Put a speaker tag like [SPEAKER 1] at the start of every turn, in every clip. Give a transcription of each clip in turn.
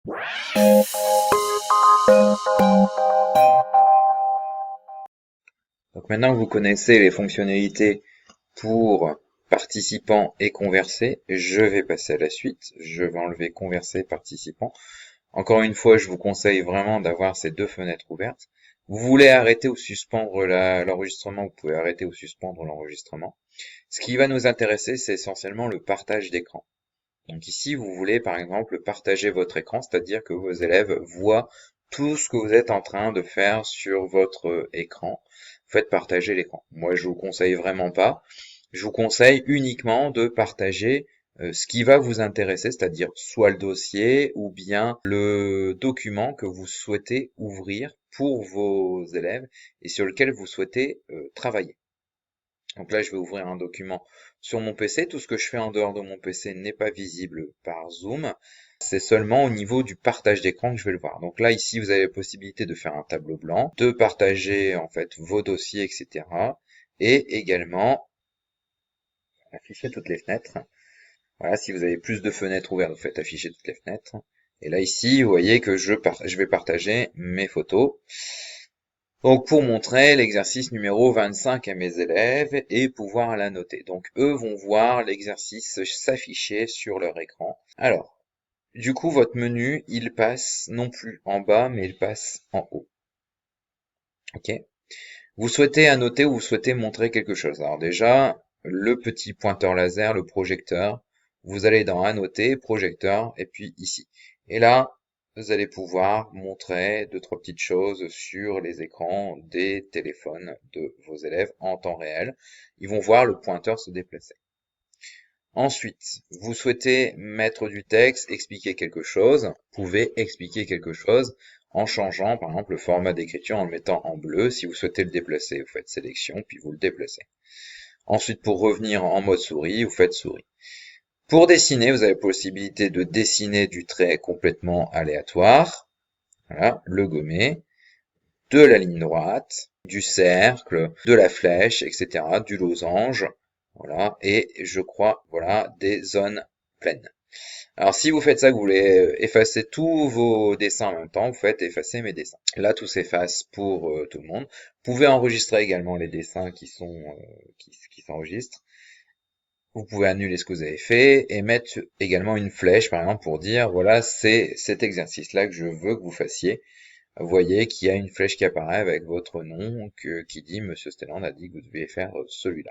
[SPEAKER 1] Donc maintenant que vous connaissez les fonctionnalités pour participants et converser, je vais passer à la suite. Je vais enlever converser, participant. Encore une fois, je vous conseille vraiment d'avoir ces deux fenêtres ouvertes. Vous voulez arrêter ou suspendre l'enregistrement, vous pouvez arrêter ou suspendre l'enregistrement. Ce qui va nous intéresser, c'est essentiellement le partage d'écran. Donc ici, vous voulez par exemple partager votre écran, c'est-à-dire que vos élèves voient tout ce que vous êtes en train de faire sur votre écran. Vous faites partager l'écran. Moi, je vous conseille vraiment pas. Je vous conseille uniquement de partager ce qui va vous intéresser, c'est-à-dire soit le dossier ou bien le document que vous souhaitez ouvrir pour vos élèves et sur lequel vous souhaitez travailler. Donc là, je vais ouvrir un document sur mon PC. Tout ce que je fais en dehors de mon PC n'est pas visible par Zoom. C'est seulement au niveau du partage d'écran que je vais le voir. Donc là, ici, vous avez la possibilité de faire un tableau blanc, de partager en fait vos dossiers, etc. Et également afficher toutes les fenêtres. Voilà, si vous avez plus de fenêtres ouvertes, vous faites afficher toutes les fenêtres. Et là, ici, vous voyez que je vais partager mes photos. Donc pour montrer l'exercice numéro 25 à mes élèves et pouvoir la noter. Donc eux vont voir l'exercice s'afficher sur leur écran. Alors, du coup votre menu il passe non plus en bas mais il passe en haut. Ok. Vous souhaitez annoter ou vous souhaitez montrer quelque chose. Alors déjà, le petit pointeur laser, le projecteur, vous allez dans annoter, projecteur et puis ici. Et là, vous allez pouvoir montrer deux, trois petites choses sur les écrans des téléphones de vos élèves en temps réel. Ils vont voir le pointeur se déplacer. Ensuite, vous souhaitez mettre du texte, expliquer quelque chose. Vous pouvez expliquer quelque chose en changeant, par exemple, le format d'écriture en le mettant en bleu. Si vous souhaitez le déplacer, vous faites sélection, puis vous le déplacez. Ensuite, pour revenir en mode souris, vous faites souris. Pour dessiner, vous avez la possibilité de dessiner du trait complètement aléatoire. Voilà, le gommer, de la ligne droite, du cercle, de la flèche, etc., du losange, voilà, et je crois, voilà, des zones pleines. Alors si vous faites ça, que vous voulez effacer tous vos dessins en même temps, vous faites effacer mes dessins. Là, tout s'efface pour tout le monde. Vous pouvez enregistrer également les dessins qui s'enregistrent. Vous pouvez annuler ce que vous avez fait et mettre également une flèche, par exemple, pour dire, voilà, c'est cet exercice-là que je veux que vous fassiez. Vous voyez qu'il y a une flèche qui apparaît avec votre nom qui dit Monsieur Stelland a dit que vous deviez faire celui-là.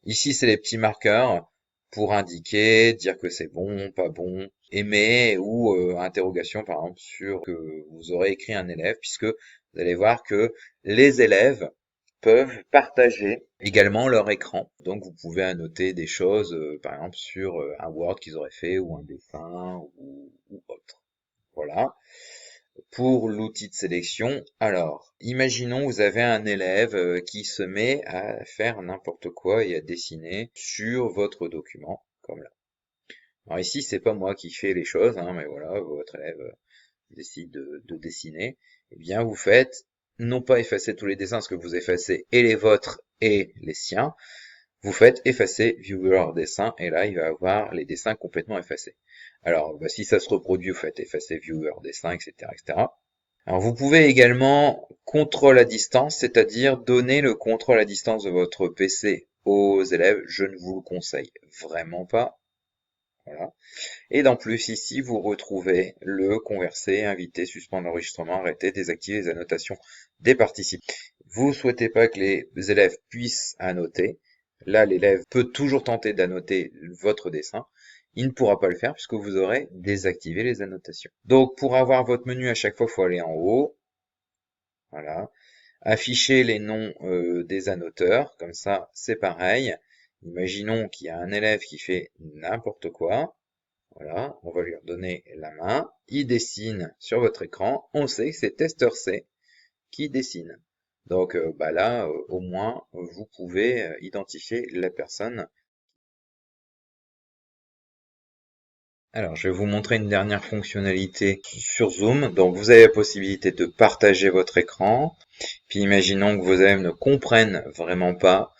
[SPEAKER 1] Ici, c'est les petits marqueurs pour indiquer, dire que c'est bon, pas bon, aimer ou interrogation par exemple sur que vous aurez écrit un élève, puisque vous allez voir que les élèves peuvent partager également leur écran. Donc vous pouvez annoter des choses, par exemple sur un Word qu'ils auraient fait ou un dessin ou autre. Voilà. Pour l'outil de sélection, alors, imaginons vous avez un élève qui se met à faire n'importe quoi et à dessiner sur votre document, comme là. Alors ici, c'est pas moi qui fais les choses, hein, mais voilà, votre élève décide de dessiner. Eh bien, vous faites, non pas effacer tous les dessins, parce que vous effacez et les vôtres et les siens, vous faites effacer viewer dessin, et là, il va avoir les dessins complètement effacés. Alors, bah, si ça se reproduit, vous faites effacer viewer dessin, etc., etc. Alors vous pouvez également contrôle à distance, c'est-à-dire donner le contrôle à distance de votre PC aux élèves. Je ne vous le conseille vraiment pas. Voilà. Et en plus ici, vous retrouvez le converser, inviter, suspendre l'enregistrement, arrêter, désactiver les annotations des participants. Vous ne souhaitez pas que les élèves puissent annoter. Là, l'élève peut toujours tenter d'annoter votre dessin. Il ne pourra pas le faire puisque vous aurez désactivé les annotations. Donc, pour avoir votre menu à chaque fois, il faut aller en haut. Voilà. Afficher les noms des annoteurs. Comme ça, c'est pareil. Imaginons qu'il y a un élève qui fait n'importe quoi. Voilà, on va lui redonner la main. Il dessine sur votre écran. On sait que c'est testeur C qui dessine. Donc bah là, au moins, vous pouvez identifier la personne. Alors, je vais vous montrer une dernière fonctionnalité sur Zoom. Donc, vous avez la possibilité de partager votre écran. Puis, imaginons que vos élèves ne comprennent vraiment pas.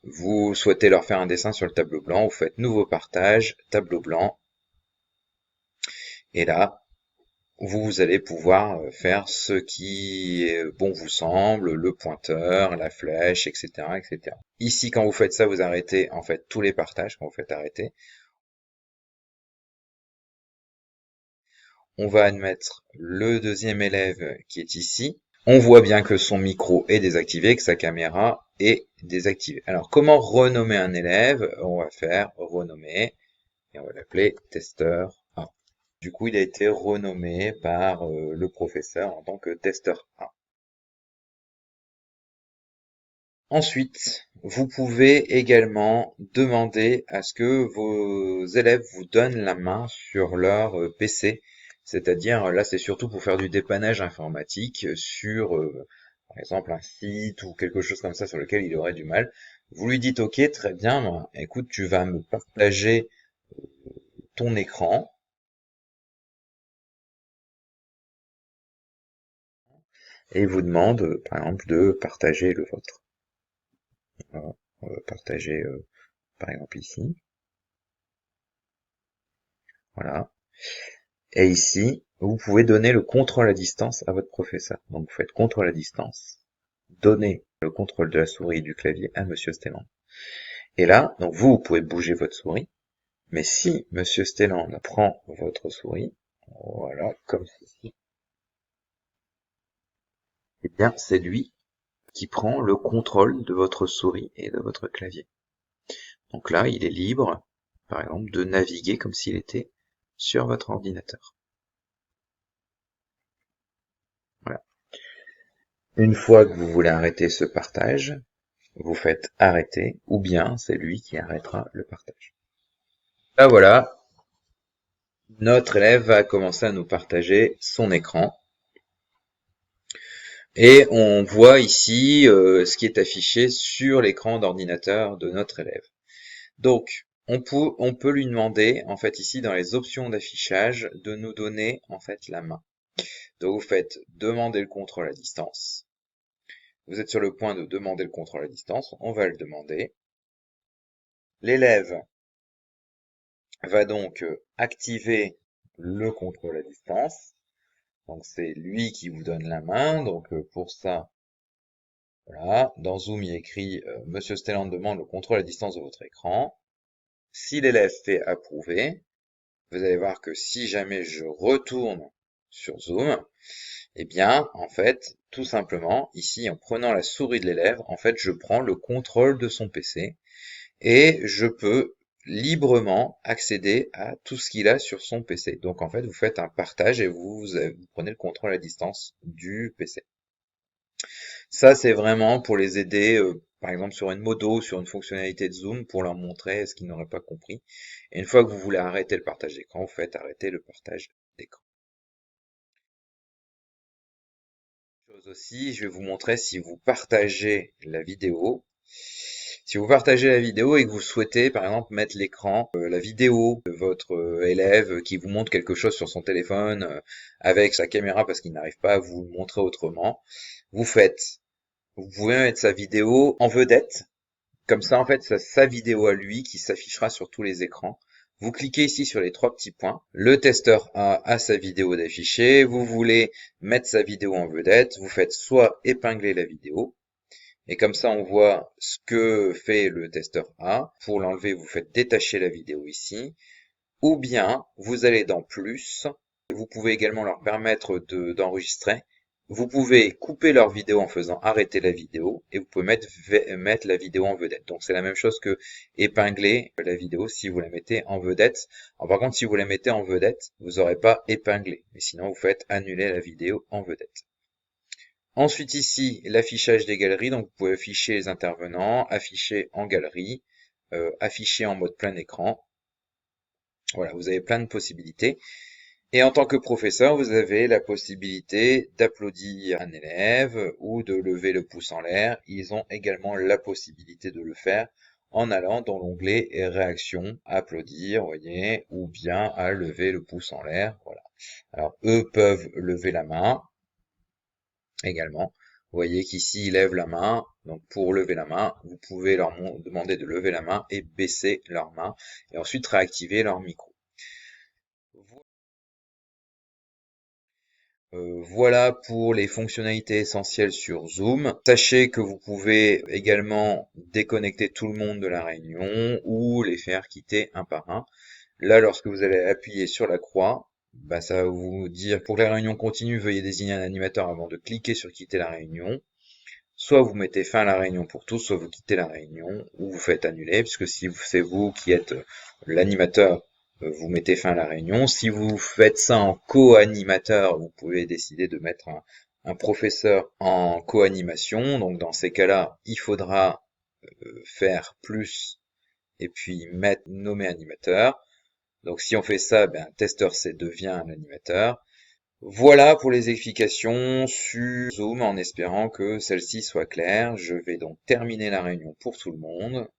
[SPEAKER 1] Vous souhaitez leur faire un dessin sur le tableau blanc. Vous faites nouveau partage, tableau blanc. Et là, vous allez pouvoir faire ce qui bon vous semble, le pointeur, la flèche, etc., etc. Ici, quand vous faites ça, vous arrêtez en fait tous les partages quand vous faites arrêter. On va admettre le deuxième élève qui est ici. On voit bien que son micro est désactivé, que sa caméra est désactivée. Alors, comment renommer un élève? On va faire renommer et on va l'appeler testeur A. Du coup, il a été renommé par le professeur en tant que testeur A. Ensuite, vous pouvez également demander à ce que vos élèves vous donnent la main sur leur PC. C'est-à-dire, là, c'est surtout pour faire du dépannage informatique sur, par exemple, un site ou quelque chose comme ça sur lequel il aurait du mal. Vous lui dites, OK, très bien, ben, écoute, tu vas me partager ton écran. Et il vous demande, par exemple, de partager le vôtre. Voilà. On va partager, par exemple, ici. Voilà. Et ici, vous pouvez donner le contrôle à distance à votre professeur. Donc vous faites contrôle à distance, donnez le contrôle de la souris et du clavier à Monsieur Stelland. Et là, donc vous pouvez bouger votre souris, mais si Monsieur Stelland prend votre souris, voilà, comme ceci, eh bien c'est lui qui prend le contrôle de votre souris et de votre clavier. Donc là, il est libre, par exemple, de naviguer comme s'il était sur votre ordinateur. Voilà. Une fois que vous voulez arrêter ce partage, vous faites arrêter, ou bien c'est lui qui arrêtera le partage. Là voilà, notre élève va commencer à nous partager son écran. Et on voit ici ce qui est affiché sur l'écran d'ordinateur de notre élève. Donc, on peut lui demander, en fait, ici dans les options d'affichage, de nous donner en fait la main. Donc vous faites demander le contrôle à distance. Vous êtes sur le point de demander le contrôle à distance, on va le demander. L'élève va donc activer le contrôle à distance. Donc c'est lui qui vous donne la main. Donc pour ça, voilà, dans Zoom il y a écrit Monsieur Stelland demande le contrôle à distance de votre écran. Si l'élève fait approuver, vous allez voir que si jamais je retourne sur Zoom, eh bien en fait, tout simplement, ici en prenant la souris de l'élève, en fait je prends le contrôle de son PC et je peux librement accéder à tout ce qu'il a sur son PC. Donc en fait, vous faites un partage et vous prenez le contrôle à distance du PC. Ça, c'est vraiment pour les aider, par exemple sur une modo, sur une fonctionnalité de Zoom, pour leur montrer ce qu'ils n'auraient pas compris. Et une fois que vous voulez arrêter le partage d'écran, vous faites arrêter le partage d'écran. Chose aussi, je vais vous montrer si vous partagez la vidéo. Si vous partagez la vidéo et que vous souhaitez, par exemple, mettre l'écran, la vidéo de votre élève qui vous montre quelque chose sur son téléphone avec sa caméra parce qu'il n'arrive pas à vous le montrer autrement, vous pouvez mettre sa vidéo en vedette. Comme ça, en fait, c'est sa vidéo à lui qui s'affichera sur tous les écrans. Vous cliquez ici sur les trois petits points. Le testeur a sa vidéo d'afficher. Vous voulez mettre sa vidéo en vedette. Vous faites soit épingler la vidéo, et comme ça, on voit ce que fait le testeur A. Pour l'enlever, vous faites détacher la vidéo ici. Ou bien, vous allez dans plus. Vous pouvez également leur permettre d'enregistrer. Vous pouvez couper leur vidéo en faisant arrêter la vidéo. Et vous pouvez mettre la vidéo en vedette. Donc c'est la même chose que épingler la vidéo si vous la mettez en vedette. Alors, par contre, si vous la mettez en vedette, vous n'aurez pas épinglé. Mais sinon, vous faites annuler la vidéo en vedette. Ensuite ici, l'affichage des galeries, donc vous pouvez afficher les intervenants, afficher en galerie, afficher en mode plein écran. Voilà, vous avez plein de possibilités. Et en tant que professeur, vous avez la possibilité d'applaudir un élève ou de lever le pouce en l'air. Ils ont également la possibilité de le faire en allant dans l'onglet réaction, applaudir, vous voyez, ou bien à lever le pouce en l'air. Voilà. Alors eux peuvent lever la main, également. Vous voyez qu'ici, ils lèvent la main. Donc, pour lever la main, vous pouvez leur demander de lever la main et baisser leur main. Et ensuite, réactiver leur micro. Voilà pour les fonctionnalités essentielles sur Zoom. Sachez que vous pouvez également déconnecter tout le monde de la réunion ou les faire quitter un par un. Là, lorsque vous allez appuyer sur la croix, bah, ça va vous dire pour que la réunion continue, veuillez désigner un animateur avant de cliquer sur quitter la réunion. Soit vous mettez fin à la réunion pour tous, soit vous quittez la réunion, ou vous faites annuler, puisque si c'est vous qui êtes l'animateur, vous mettez fin à la réunion. Si vous faites ça en co-animateur, vous pouvez décider de mettre un professeur en co-animation. Donc dans ces cas-là, il faudra faire plus et puis nommer animateur. Donc si on fait ça, ben, testeur C devient un animateur. Voilà pour les explications sur Zoom en espérant que celle-ci soit claire. Je vais donc terminer la réunion pour tout le monde.